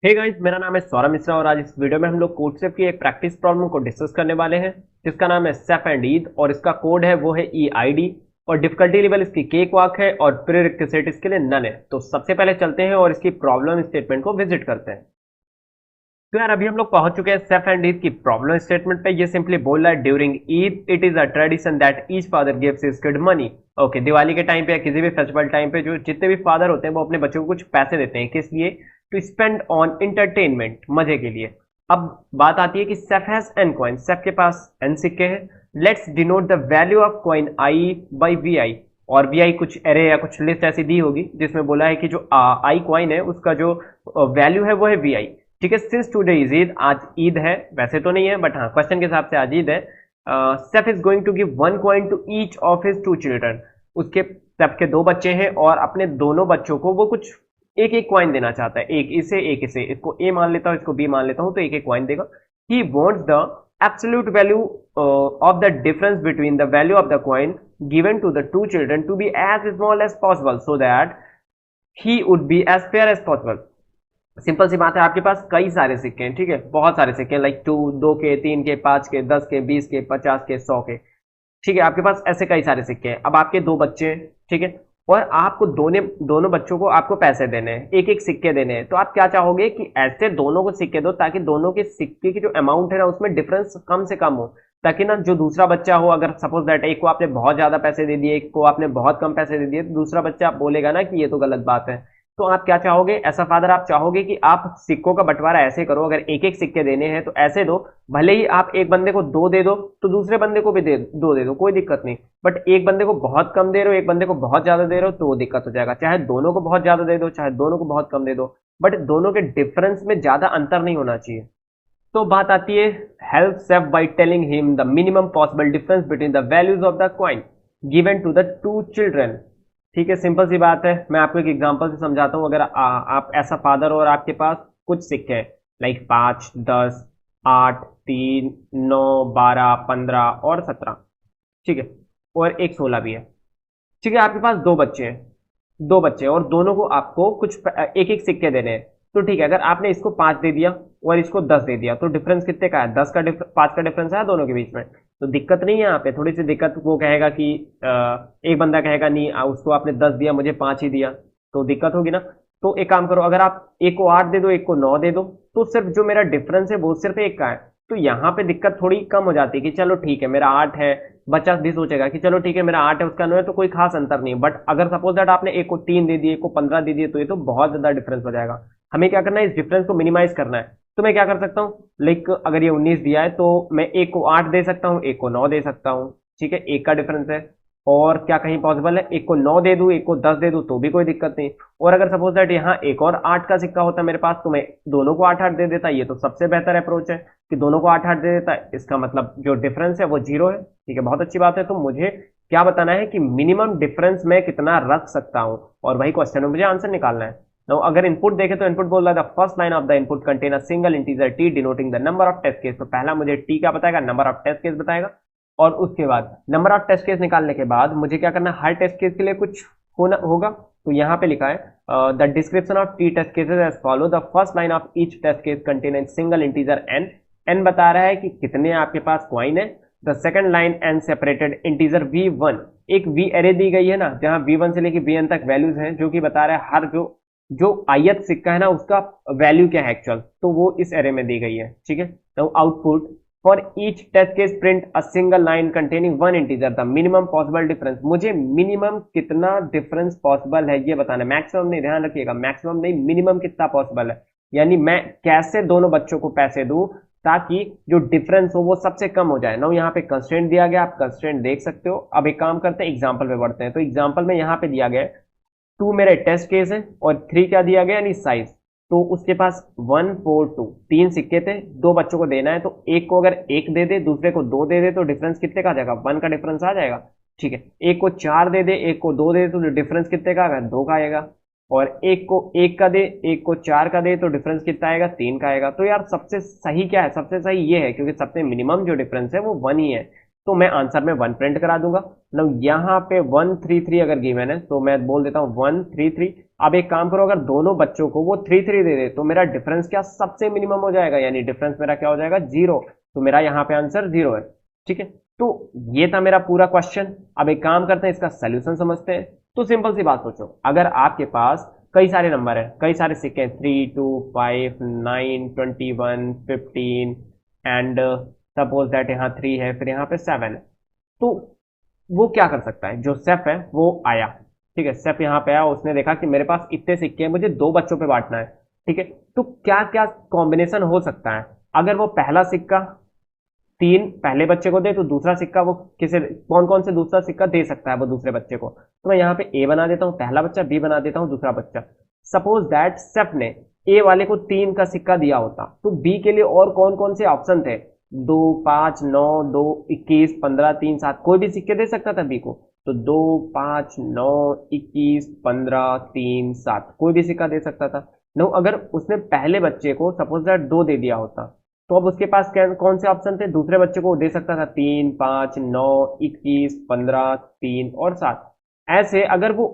Hey guys, मेरा नाम है सौरभ मिश्रा और आज इस वीडियो में हम लोग कोडसेफ की एक प्रैक्टिस प्रॉब्लम को डिस्कस करने वाले हैं जिसका नाम है सेफ एंड ईद और इसका कोड है वो है EID और डिफिकल्टी लेवल इसकी केक वॉक है और प्रीरिक्विजिट इसके लिए नन है। तो सबसे पहले चलते हैं और इसकी प्रॉब्लम स्टेटमेंट को विजिट करते हैं। तो यार अभी हम लोग पहुंच चुके हैं सेफ एंड ईद की प्रॉब्लम स्टेटमेंट पे। ये सिंपली बोल रहा है during Eid it is a tradition that each father gives his kid money. Okay, Diwali के टाइम पे या किसी भी फेस्टिवल टाइम पे जो जितने भी फादर होते हैं वो अपने बच्चों को कुछ पैसे देते हैं। किस लिए? टू स्पेंड ऑन एंटरटेनमेंट, मजे के लिए। अब बात आती है कि Chef has N coin, Chef के पास एन सिक्के हैं। Let's denote the value of coin I by V I, और वी आई कुछ एरे या कुछ लिस्ट ऐसी दी होगी जिसमें बोला है कि जो आई कॉइन है उसका जो वैल्यू है वो है वी आई। ठीक है, सिंस टुडे इज ईद, आज ईद है, वैसे तो नहीं है बट हाँ क्वेश्चन के हिसाब से आज ईद है। Chef is going to give one coin to each of his two children. उसके सेफ के दो बच्चे हैं और अपने दोनों बच्चों को वो कुछ एक एक कॉइन देना चाहता है, एक इसे, इसको ए मान लेता हूँ, इसको बी मान लेता हूँ, तो एक एक कॉइन देगा। He wants the absolute value of the difference between the value of the coin given to the two children to be as small as possible so that he would be as fair as possible. Simple सी बात है, आपके पास कई सारे सिक्के हैं, ठीक है, बहुत सारे सिक्के हैं, लाइक दो के, तीन के, पांच के, 10 के, 20 के, 50 के, 100 के। ठीक है, आपके पास ऐसे कई सारे सिक्के हैं। अब आपके दो बच्चे हैं, ठीक है, और आपको दोनों बच्चों को आपको पैसे देने हैं, एक एक सिक्के देने हैं। तो आप क्या चाहोगे कि ऐसे दोनों को सिक्के दो ताकि दोनों के सिक्के की जो अमाउंट है ना उसमें डिफरेंस कम से कम हो, ताकि ना जो दूसरा बच्चा हो, अगर सपोज दैट एक को आपने बहुत ज्यादा पैसे दे दिए, एक को आपने बहुत कम पैसे दे दिए, तो दूसरा बच्चा बोलेगा ना कि ये तो गलत बात है। तो आप क्या चाहोगे, ऐसा फादर आप चाहोगे कि आप सिक्कों का बंटवारा ऐसे करो, अगर एक एक सिक्के देने हैं तो ऐसे दो। भले ही आप एक बंदे को दो दे दो तो दूसरे बंदे को भी दो दे दो, कोई दिक्कत नहीं। बट एक बंदे को बहुत कम दे रहे हो, एक बंदे को बहुत ज्यादा दे रहे हो, तो वो दिक्कत हो जाएगा। चाहे दोनों को बहुत ज्यादा दे दो, चाहे दोनों को बहुत कम दे दो, बट दोनों के डिफरेंस में ज्यादा अंतर नहीं होना चाहिए। तो बात आती है help Chef by telling him the minimum possible difference between the values of the coin given to the two children. ठीक है, सिंपल सी बात है, मैं आपको एक एग्जांपल से समझाता हूं। अगर आप ऐसा फादर और आपके पास कुछ सिक्के हैं, लाइक 5, 10, 8, 3, 9, 12, 15 और 17, ठीक है, और एक 16 भी है। ठीक है, आपके पास दो बच्चे हैं और दोनों को आपको कुछ एक एक सिक्के देने हैं। तो ठीक है, अगर आपने इसको 5 दे दिया और इसको 10 दे दिया तो डिफरेंस कितने का है? 5 का डिफरेंस है दोनों के बीच में। तो दिक्कत नहीं है यहाँ पे, थोड़ी सी दिक्कत वो कहेगा कि एक बंदा कहेगा नहीं, उसको आपने 10 दिया, मुझे 5 ही दिया, तो दिक्कत होगी ना। तो एक काम करो, अगर आप एक को 8 दे दो, एक को 9 दे दो, तो सिर्फ जो मेरा डिफरेंस है वो सिर्फ एक का है। तो यहाँ पे दिक्कत थोड़ी कम हो जाती है कि चलो ठीक है मेरा 8 है। बच्चा भी सोचेगा कि चलो ठीक है मेरा 8 है, उसका 9 है, तो कोई खास अंतर नहीं। बट अगर सपोज दैट आपने एक को 3 दे दिए, एक को 15 दे दिए, तो ये तो बहुत ज्यादा डिफरेंस हो जाएगा। हमें क्या करना है, इस डिफरेंस को मिनिमाइज करना है। तो मैं क्या कर सकता हूँ, लाइक अगर ये 19 दिया है तो मैं एक को 8 दे सकता हूँ, एक को 9 दे सकता हूँ। ठीक है, एक का डिफरेंस है। और क्या कहीं पॉसिबल है एक को 9 दे दूं, एक को 10 दे दूं, तो भी कोई दिक्कत नहीं। और अगर सपोज दैट यहाँ एक और 8 का सिक्का होता मेरे पास तो मैं दोनों को 8-8 दे देता। ये तो सबसे बेहतर अप्रोच है कि दोनों को 8-8 दे देता। इसका मतलब जो डिफरेंस है वो 0 है। ठीक है, बहुत अच्छी बात है। तो मुझे क्या बताना है कि मिनिमम डिफरेंस में कितना रख सकता हूं, और वही क्वेश्चन में मुझे आंसर निकालना है। तो अगर इनपुट देखें तो इनपुट बोल रहा है the first line of the input contain a single integer T denoting the number of test case. तो पहला मुझे टी क्या बताएगा, नंबर ऑफ टेस्ट केस बताएगा। और उसके बाद नंबर ऑफ टेस्ट केस निकालने के बाद मुझे क्या करना है, हर टेस्ट केस के लिए कुछ होगा। तो यहाँ पे लिखा है the description of T test cases as follow the first line of each test case contain a single integer N. N बता रहा है कि कितने आपके पास कॉइन है। The second line N separated integer V1, एक वी एरे दी गई है ना, जहां V1 से लेके Vn तक वैल्यूज हैं, जो कि बता रहा है हर जो आयत सिक्का है ना उसका वैल्यू क्या है एक्चुअल, तो वो इस एरे में दी गई है। ठीक है, तो output for each test case print a single line containing one integer the minimum possible difference. मुझे मिनिमम कितना डिफरेंस पॉसिबल है ये बताना है, मैक्सिमम नहीं, ध्यान रखिएगा, मैक्सिमम नहीं, मिनिमम कितना पॉसिबल है। यानी मैं कैसे दोनों बच्चों को पैसे दूं ताकि जो डिफरेंस हो वो सबसे कम हो जाए ना। यहाँ पे कंस्ट्रेंट दिया गया, आप कंस्ट्रेंट देख सकते हो। अब एक काम करते हैं, एग्जाम्पल पे बढ़ते हैं। तो एग्जाम्पल में यहाँ पे दिया गया 2 मेरे टेस्ट केस है और 3 क्या दिया गया, यानी साइज। तो उसके पास 1, 4, 2 तीन सिक्के थे, दो बच्चों को देना है। तो एक को अगर एक दे दे, दूसरे को 2 दे दे, तो डिफरेंस कितने का आ जाएगा, 1 का डिफरेंस आ जाएगा। ठीक है, एक को 4 दे दे, एक को 2 दे दे, तो डिफरेंस कितने का आएगा, 2 का आएगा। और एक को 1 का दे, एक को 4 का दे, तो डिफरेंस कितना आएगा, 3 का आएगा। तो यार सबसे सही क्या है, सबसे सही ये है, क्योंकि सबसे मिनिमम जो डिफरेंस है वो 1 ही है। तो मैं आंसर में 1 प्रिंट करा दूंगा। मतलब यहाँ पे 133 अगर गिवन है तो मैं बोल देता हूँ 133। अब एक काम करो, अगर दोनों बच्चों को वो 3 3 दे दे तो मेरा डिफरेंस क्या सबसे मिनिमम हो जाएगा, यानी डिफरेंस मेरा क्या हो जाएगा 0। तो मेरा यहाँ पे आंसर 0 है। ठीक है, तो ये था मेरा पूरा क्वेश्चन। अब एक काम करते हैं, इसका सोल्यूशन समझते हैं। तो सिंपल सी बात सोचो, अगर आपके पास कई सारे नंबर है, कई सारे सिक्के हैं, 3 2 5 9 21 15 एंड सपोज दैट यहाँ 3 है, फिर यहाँ पे 7 है, तो वो क्या कर सकता है, जो सेफ है वो आया। ठीक है, सेफ यहाँ पे आया, उसने देखा कि मेरे पास इतने सिक्के हैं, मुझे 2 बच्चों पे बांटना है। ठीक है, तो क्या क्या कॉम्बिनेशन हो सकता है। अगर वो पहला सिक्का 3 पहले बच्चे को दे, तो दूसरा सिक्का वो किसे, कौन कौन से दूसरा सिक्का दे सकता है वो दूसरे बच्चे को। तो मैं यहाँ पे ए बना देता हूँ पहला बच्चा, बी बना देता हूँ दूसरा बच्चा। सपोज दैट सेफ ने ए वाले को 3 का सिक्का दिया होता, तो बी के लिए और कौन कौन से ऑप्शन थे, 2 5 9 2 21 15 3 7, कोई भी सिक्के दे सकता था बी को। तो 2 5 9 21 15 3 7 कोई भी सिक्का दे सकता था। नो, अगर उसने पहले बच्चे को सपोज दैट 2 दे दिया होता, तो अब उसके पास कौन से ऑप्शन थे, दूसरे बच्चे को दे सकता था 3 5 9 21 15 3 और 7। ऐसे अगर वो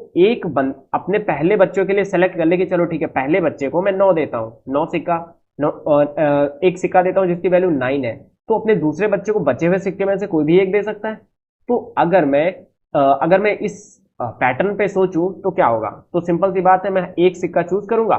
अपने पहले बच्चों के लिए सेलेक्ट कर ले कि चलो ठीक है, पहले बच्चे को मैं 9 देता हूँ, 9 सिक्का, 9 एक सिक्का देता हूँ जिसकी वैल्यू 9 है, तो अपने दूसरे बच्चे को बचे हुए सिक्के में से कोई भी एक दे सकता है। तो अगर मैं इस पैटर्न पे सोचूं तो क्या होगा, तो सिंपल सी बात है, मैं एक सिक्का चूज करूंगा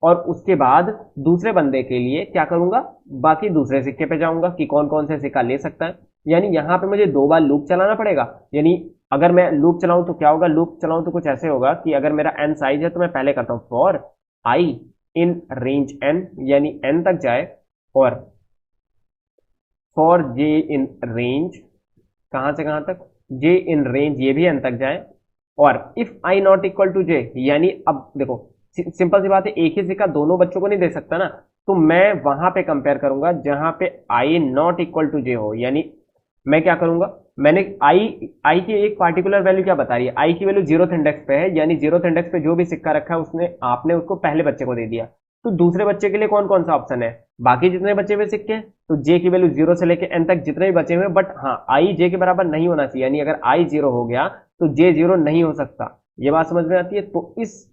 और उसके बाद दूसरे बंदे के लिए क्या करूंगा, बाकी दूसरे सिक्के पे जाऊंगा कि कौन कौन से सिक्का ले सकता है। यानी यहां पे मुझे 2 बार लूप चलाना पड़ेगा। यानी अगर मैं लूप चलाऊं तो क्या होगा, लूप चलाऊं तो कुछ ऐसे होगा कि अगर मेरा n साइज है तो मैं पहले करता हूं for i in range n, यानी n तक जाए, और फॉर j इन रेंज, कहां से कहां तक, j इन रेंज ये भी n तक जाए, और if i not equal to j, यानी अब देखो सिंपल सी बात है, एक ही सिक्का दोनों बच्चों को नहीं दे सकता ना, तो मैं वहां पे कंपेयर करूंगा जहां पे i not equal to j हो। यानी मैं क्या करूंगा, मैंने i की एक पार्टिकुलर वैल्यू क्या बता रही है, i की वैल्यू 0th इंडेक्स पे है, यानी 0th इंडेक्स पे जो भी सिक्का रखा है उसने आपने उसको पहले बच्चे को दे दिया। तो दूसरे बच्चे के लिए कौन कौन सा ऑप्शन है, बाकी जितने बचे हुए सिक्के हैं, तो j की वैल्यू 0 से लेके n तक जितने भी बचे हुए, बट हाँ i j के बराबर नहीं होना चाहिए, यानी अगर i 0 हो गया तो j 0 नहीं हो सकता। ये बात समझ में आती है। तो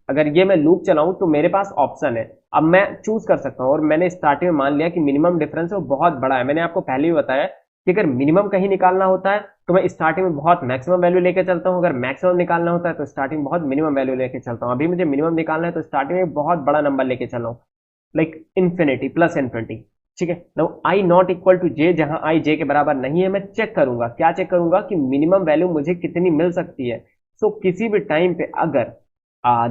अगर ये मैं लूप चलाऊं तो मेरे पास ऑप्शन है, अब मैं चूज कर सकता हूं, और मैंने स्टार्टिंग में मान लिया कि मिनिमम डिफरेंस है वो बहुत बड़ा है। मैंने आपको पहले भी बताया कि अगर मिनिमम कहीं निकालना होता है तो मैं स्टार्टिंग में बहुत मैक्सिमम वैल्यू लेके चलता हूं, अगर मैक्सिमम निकालना होता है तो स्टार्टिंग में बहुत मिनिमम वैल्यू लेके चलता हूं। अभी मुझे मिनिमम निकालना है तो स्टार्टिंग में बहुत बड़ा नंबर लेके चल रहा हूं, लाइक इन्फिनिटी प्लस इन्फिनिटी। ठीक है, now I not equal to J, जहां आई जे के बराबर नहीं है, मैं चेक करूंगा, क्या चेक करूंगा कि मिनिमम वैल्यू मुझे कितनी मिल सकती है। सो किसी भी टाइम पे अगर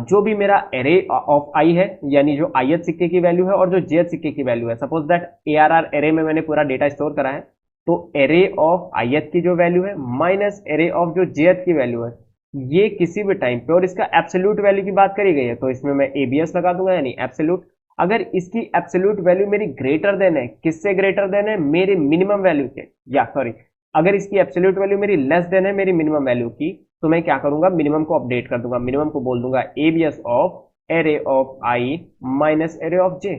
जो भी मेरा एरे ऑफ आई है, यानी जो ith सिक्के की वैल्यू है और जो jth सिक्के की वैल्यू है, सपोज दैट ARR एरे में मैंने पूरा डेटा स्टोर करा है, तो एरे ऑफ ith की जो वैल्यू है माइनस एरे ऑफ जो jth की वैल्यू है, ये किसी भी टाइम पे, और इसका एब्सोल्यूट वैल्यू की बात करी गई है तो इसमें मैं ABS लगा दूंगा, यानी एब्सोल्यूट। अगर इसकी एब्सोल्यूट वैल्यू मेरी ग्रेटर देन है, किससे ग्रेटर देन है, मेरी मिनिमम वैल्यू के, या सॉरी, अगर इसकी एब्सोल्यूट वैल्यू मेरी लेस देन है मेरी मिनिमम वैल्यू की, तो मैं क्या करूंगा, मिनिमम को अपडेट कर दूंगा, मिनिमम को बोल दूंगा ABS of array of I minus array of J.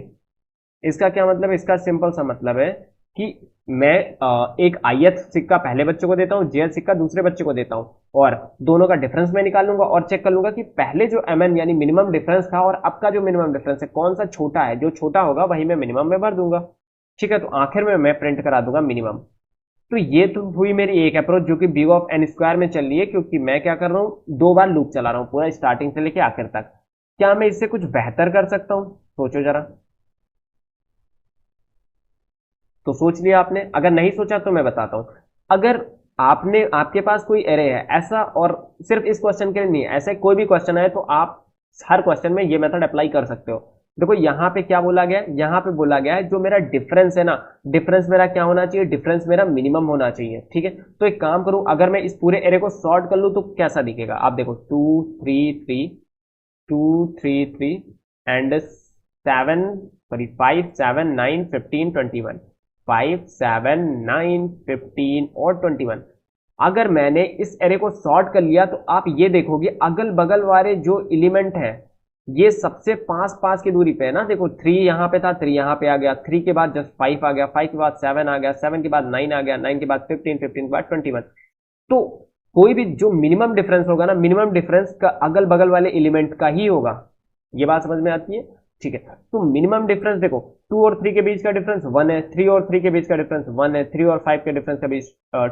इसका क्या मतलब है, इसका सिंपल सा मतलब है कि मैं एक ith सिक्का पहले बच्चे को देता हूं, jth सिक्का दूसरे बच्चे को देता हूं, और दोनों का डिफरेंस मैं निकाल लूंगा और चेक कर लूंगा कि पहले जो mn यानी मिनिमम डिफरेंस था और अब का जो मिनिमम डिफरेंस है कौन सा छोटा है, जो छोटा होगा वही मैं मिनिमम में भर दूंगा। ठीक है, तो आखिर में मैं प्रिंट करा दूंगा मिनिमम। तो ये तो हुई मेरी एक अप्रोच जो कि big ऑफ n स्क्वायर में चल रही है, क्योंकि मैं क्या कर रहा हूं, 2 बार लूप चला रहा हूं पूरा स्टार्टिंग से लेके आखिर तक। क्या मैं इससे कुछ बेहतर कर सकता हूं, सोचो जरा। तो सोच लिया आपने, अगर नहीं सोचा तो मैं बताता हूं। अगर आपके पास कोई एरे है ऐसा, और सिर्फ इस क्वेश्चन के लिए नहीं, ऐसे कोई भी क्वेश्चन है तो आप हर क्वेश्चन में ये मेथड अप्लाई कर सकते हो। देखो यहां पे क्या बोला गया है, यहां पे बोला गया है जो मेरा डिफरेंस है ना, डिफरेंस मेरा क्या होना चाहिए, डिफरेंस मेरा मिनिमम होना चाहिए। ठीक है, तो एक काम करूं, अगर मैं इस पूरे एरे को सॉर्ट कर लूं तो कैसा दिखेगा, आप देखो 2 3 3 2 3 3 एंड 7 सॉरी 5 7 9 15 21, 5 7 9 15 और 21। अगर मैंने इस एरे को सॉर्ट कर लिया तो आप ये देखोगे अगल बगल वाले जो एलिमेंट है ये सबसे पास पास की दूरी पे है ना। देखो 3 यहां पे था, 3 यहां पे आ गया, 3 के बाद जस्ट 5 आ गया, 5 के बाद 7 आ गया, 7 के बाद 9 आ गया, 9 के बाद 15, 15 के बाद 21। तो कोई भी जो मिनिमम डिफरेंस होगा ना, मिनिमम डिफरेंस का अगल बगल वाले एलिमेंट का ही होगा। ये बात समझ में आती है? ठीक है, तो मिनिमम डिफरेंस देखो, 2 और 3 के बीच का डिफरेंस 1 है, 3 और 3 के बीच का डिफरेंस 1 है, 3 और 5 के डिफरेंस के बीच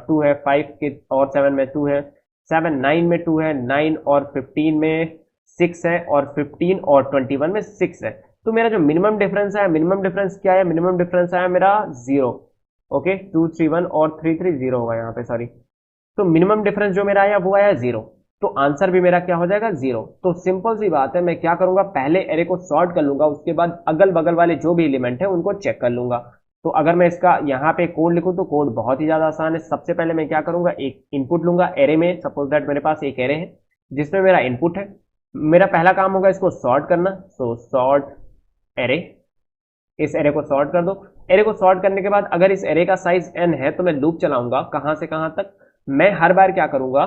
2 है, 5 के और 7 में 2 है, 7 9 में 2 है, 9 और 15 में 6 है, और 15 और 21 में 6 है। तो मेरा जो मिनिमम डिफरेंस है, मिनिमम डिफरेंस क्या है? मिनिमम डिफरेंस है मेरा 0। ओके, 2 3 1 और 3 3 0 होगा यहाँ पे, सॉरी। तो मिनिमम डिफरेंस जो मेरा आया वो आया 0। तो आंसर भी मेरा क्या हो जाएगा? 0। तो सिंपल सी बात है, मैं क्या करूंगा, पहले एरे को सॉर्ट कर लूंगा, उसके बाद अगल बगल वाले जो भी एलिमेंट है उनको चेक कर लूंगा। तो अगर मैं इसका यहाँ पे कोड लिखूं तो कोड बहुत ही ज्यादा आसान है। सबसे पहले मैं क्या करूंगा, एक इनपुट लूंगा एरे में। सपोज दैट मेरे पास एक एरे है जिसमें मेरा इनपुट है। मेरा पहला काम होगा इसको सॉर्ट करना। सो सॉर्ट एरे, इस एरे को सॉर्ट कर दो। एरे को सॉर्ट करने के बाद अगर इस एरे का साइज n है तो मैं लूप चलाऊंगा। कहां से कहां तक? मैं हर बार क्या करूंगा,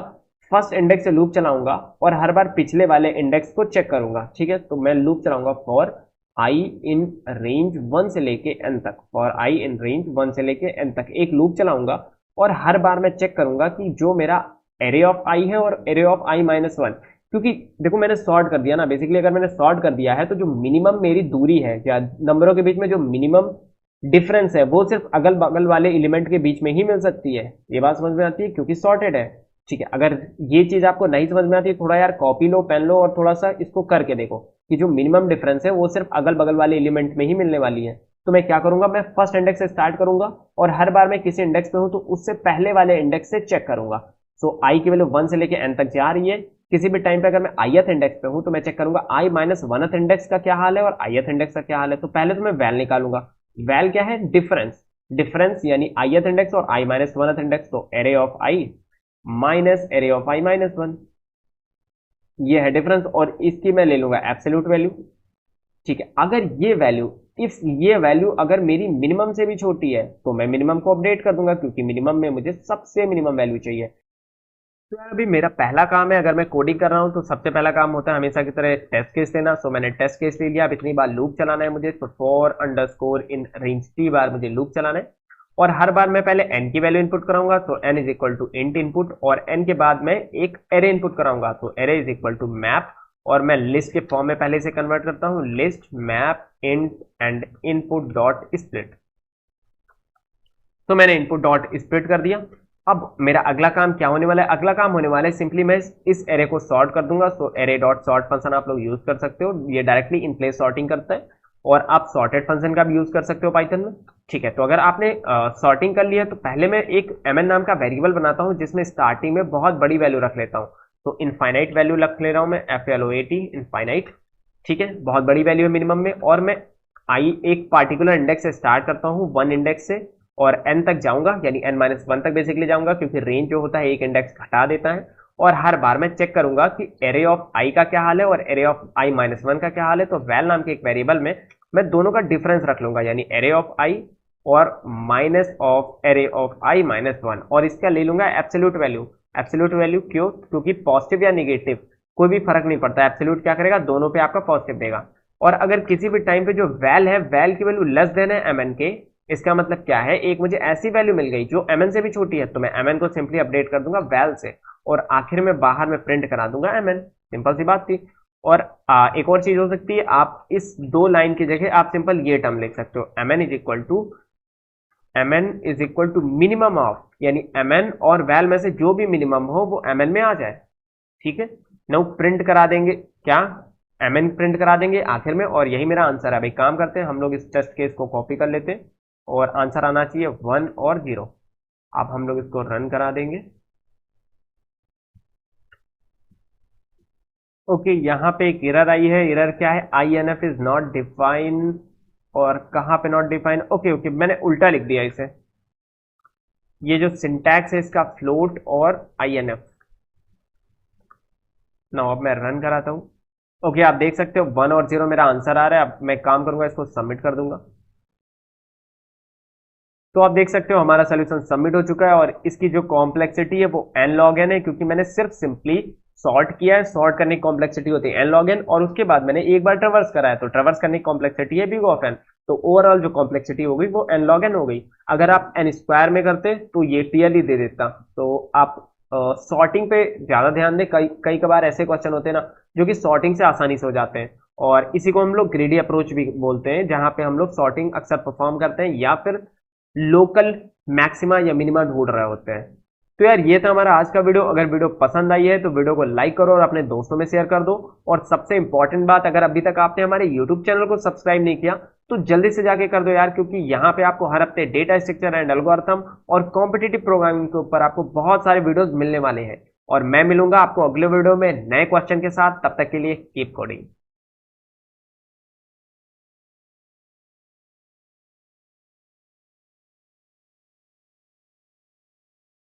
फर्स्ट इंडेक्स से लूप चलाऊंगा और हर बार पिछले वाले इंडेक्स को चेक करूंगा। ठीक है, तो मैं लूप चलाऊंगा फॉर आई इन रेंज 1 से लेके n तक। फॉर आई इन रेंज 1 से लेके n तक एक लूप चलाऊंगा और हर बार मैं चेक करूंगा कि जो मेरा एरे ऑफ आई है और एरे ऑफ आई माइनस 1, क्योंकि देखो मैंने सॉर्ट कर दिया ना, बेसिकली अगर मैंने सॉर्ट कर दिया है तो जो मिनिमम मेरी दूरी है, या नंबरों के बीच में जो मिनिमम डिफरेंस है, वो सिर्फ अगल बगल वाले एलिमेंट के बीच में ही मिल सकती है। ये बात समझ में आती है? क्योंकि सॉर्टेड है। ठीक है, अगर ये चीज आपको नहीं समझ में आती है, थोड़ा यार कॉपी लो, पेन लो और थोड़ा सा इसको करके देखो कि जो मिनिमम डिफरेंस है वो सिर्फ अगल बगल वाले एलिमेंट में ही मिलने वाली है। तो मैं क्या करूंगा, मैं फर्स्ट इंडेक्स से स्टार्ट करूंगा और हर बार मैं किसी इंडेक्स पे हूं तो उससे पहले वाले इंडेक्स से चेक करूंगा। सो आई की वैल्यू 1 से लेके n तक जा रही है। किसी भी टाइम पे अगर मैं ith इंडेक्स पे हूं तो मैं चेक करूंगा i माइनस 1th इंडेक्स का क्या हाल है और ith इंडेक्स का क्या हाल है। तो पहले तो मैं वैल निकालूंगा। वैल क्या है? डिफरेंस। डिफरेंस यानी ith इंडेक्स और i माइनस 1th इंडेक्स। तो array of i minus array of i minus 1, ये है डिफरेंस। और इसकी मैं ले लूंगा एब्सोल्यूट वैल्यू। ठीक है, अगर ये वैल्यू, इफ ये वैल्यू अगर मेरी मिनिमम से भी छोटी है तो मैं मिनिमम को अपडेट कर दूंगा, क्योंकि मिनिमम में मुझे सबसे मिनिमम वैल्यू चाहिए। तो यार अभी मेरा पहला काम है, अगर मैं कोडिंग कर रहा हूं तो सबसे पहला काम होता है हमेशा की तरह टेस्ट केस लेना। सो मैंने टेस्ट केस ले लिया। अब इतनी बार लूप चलाना है मुझे। तो for underscore in range t बार मुझे लूप चलाना है और हर बार मैं पहले n की वैल्यू इनपुट कराऊंगा। तो n is equal to int input और n के बाद मैं एक एरे इनपुट कराऊंगा। तो array is equal to map, और मैं लिस्ट के फॉर्म में पहले से कन्वर्ट करता हूं, list map int and input dot split. तो मैंने इनपुट डॉट स्प्लिट कर दिया। अब मेरा अगला काम क्या होने वाला है? अगला काम होने वाला है सिंपली मैं इस एरे को सॉर्ट कर दूंगा। सो एरे डॉट सॉर्ट फंक्शन आप लोग यूज कर सकते हो, ये डायरेक्टली इन प्लेस सॉर्टिंग करता है। और आप सॉर्टेड फंक्शन का भी यूज कर सकते हो पाइथन में। ठीक है, तो अगर आपने सॉर्टिंग कर लिया तो पहले मैं एक mn नाम का वेरिएबल बनाता हूं जिसमें स्टार्टिंग में बहुत बड़ी वैल्यू रख लेता हूं। तो इनफाइनाइट वैल्यू रख ले रहा हूं मैं, FLOAT इनफाइनाइट। ठीक है, बहुत बड़ी वैल्यू है मिनिमम में। और मैं आई एक पार्टिकुलर इंडेक्स से स्टार्ट करता हूं, 1 इंडेक्स से, और n तक जाऊंगा, यानी n माइनस 1 तक बेसिकली जाऊंगा, क्योंकि रेंज जो होता है एक इंडेक्स घटा देता है। और हर बार मैं चेक करूंगा कि एरे ऑफ i का क्या हाल है और एरे ऑफ i माइनस 1 का क्या हाल है। तो वैल नाम के एक वेरिएबल में मैं दोनों का डिफरेंस रख लूंगा, यानी एरे ऑफ i और minus of array of i minus 1, और इसका ले लूंगा एब्सोल्यूट वैल्यू। एब्सोल्यूट वैल्यू क्यों? क्योंकि पॉजिटिव या निगेटिव कोई भी फर्क नहीं पड़ता, एब्सोल्यूट क्या करेगा, दोनों पे आपका पॉजिटिव देगा। और अगर किसी भी टाइम पे जो वैल है, वैल की वैल्यू लेस देन है mn के, इसका मतलब क्या है, एक मुझे ऐसी वैल्यू मिल गई जो mn से भी छोटी है, तो मैं mn को सिंपली अपडेट कर दूंगा वैल से, और आखिर में बाहर में प्रिंट करा दूंगा mn। सिंपल सी बात थी। और एक और चीज हो सकती है, आप इस 2 लाइन की जगह आप सिंपल ये टर्म लिख सकते हो, mn is equal to minimum of, यानी mn और वैल में से जो भी मिनिमम हो वो mn में आ जाए। ठीक है, नाउ प्रिंट करा देंगे क्या, mn प्रिंट करा देंगे आखिर में, और यही मेरा आंसर है। भाई काम करते हैं हम लोग, इस टेस्ट केस को कॉपी कर लेते हैं और आंसर आना चाहिए 1 और 0। अब हम लोग इसको रन करा देंगे। ओके, यहाँ पे एक एरर आई है। एरर क्या है? INF इज नॉट डिफाइन, और कहाँ पे नॉट डिफाइन? ओके, मैंने उल्टा लिख दिया इसे। ये जो सिंटैक्स है इसका फ्लोट और INF। ना अब मैं रन कराता हूँ। ओके, आप देख सकते हो 1 और 0 मेरा आंसर आ रहा है। अब मैं काम करूंगा, इसको सबमिट कर दूंगा। तो आप देख सकते हो हमारा सोल्यूशन सबमिट हो चुका है, और इसकी जो कॉम्प्लेक्सिटी है वो n log n है, क्योंकि मैंने सिर्फ सिंपली सॉर्ट किया है। सॉर्ट करने की कॉम्प्लेक्सिटी होती है n log n, और उसके बाद मैंने एक बार ट्रेवर्स करा है, तो ट्रेवर्स करने की कॉम्प्लेक्सिटी है big of n। तो ओवरऑल जो कॉम्प्लेक्सिटी हो गई वो n log n हो गई। अगर आप n स्क्वायर में करते तो ये clearly दे देता। तो आप सॉर्टिंग पे ज़्यादा ध्यान दें। कई कई कबार ऐसे क्वेश्चन होते हैं ना जो कि सॉर्टिंग से आसानी से हो जाते हैं, और इसी को हम लोग ग्रीडी अप्रोच भी बोलते हैं, जहां पे हम लोग सॉर्टिंग अक्सर परफॉर्म करते हैं या फिर लोकल मैक्सिमा या मिनिमा ढूंढ रहे होते हैं। तो यार ये था हमारा आज का वीडियो। अगर वीडियो पसंद आई है तो वीडियो को लाइक करो और अपने दोस्तों में शेयर कर दो। और सबसे इंपॉर्टेंट बात, अगर अभी तक आपने हमारे यूट्यूब चैनल को सब्सक्राइब नहीं किया तो जल्दी से जाके कर दो यार, क्योंकि यहाँ पे आपको हर हफ्ते डेटा स्ट्रक्चर एंड एल्गोरिथम और कॉम्पिटिटिव प्रोग्रामिंग के ऊपर आपको बहुत सारे वीडियोस मिलने वाले हैं। और मैं मिलूंगा आपको अगले वीडियो में नए क्वेश्चन के साथ। तब तक के लिए कीप कोडिंग।